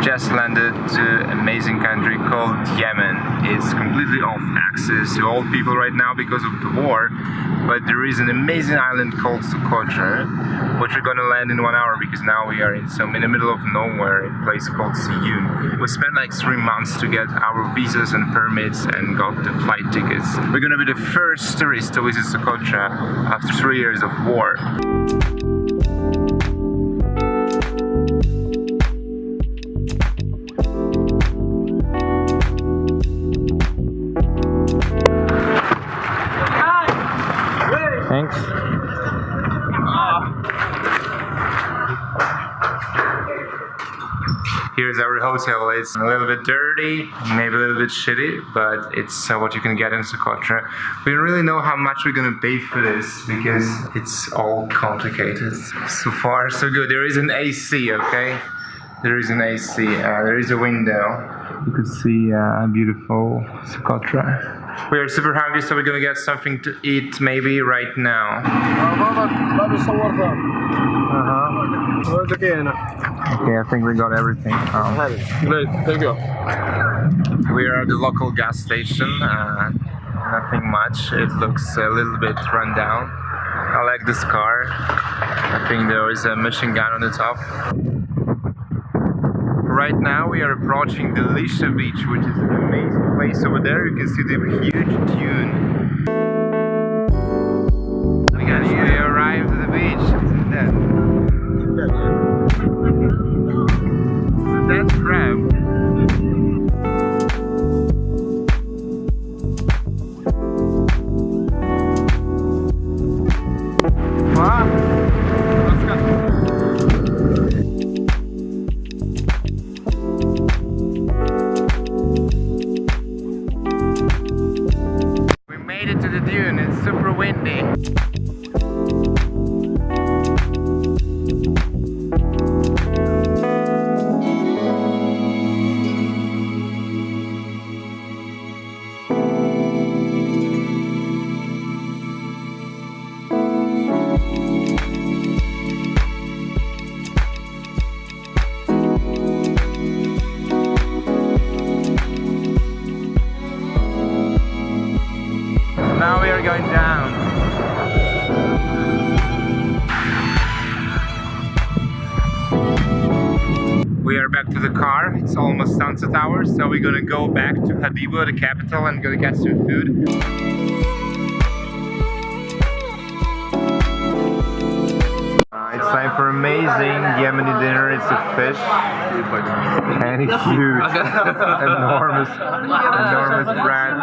just landed to an amazing country called Yemen. It's completely off access to all people right now because of the war, but there is an amazing island called Socotra, which we're gonna land in 1 hour because now we are in the middle of nowhere in a place called Seiyun. We spent like 3 months to get our visas and permits and got the flight tickets. We're gonna be the first tourists to visit Socotra after 3 years of war. Thanks. Here's our hotel. It's a little bit dirty, maybe a little bit shitty, but it's what you can get in Socotra. We don't really know how much we're gonna pay for this because it's all complicated. So far, so good. There is an AC, okay? There is an AC. There is a window. You can see beautiful Socotra. We are super hungry, so we're gonna get something to eat maybe right now. Okay, I think we got everything. Great, thank you. We are at the local gas station. Nothing much. It looks a little bit run down. I like this car. I think there is a machine gun on the top. Right now we are approaching Deleisha beach, which is an amazing place. Over there you can see the huge dune. We arrived at the beach. That's crab. What? We made it to the dune. It's super windy. Now we are going down. We are back to the car. It's almost sunset hour, so we're gonna go back to Habiba, the capital, and gonna get some food. It's time for amazing Yemeni dinner. It's a fish and it's huge, enormous bread.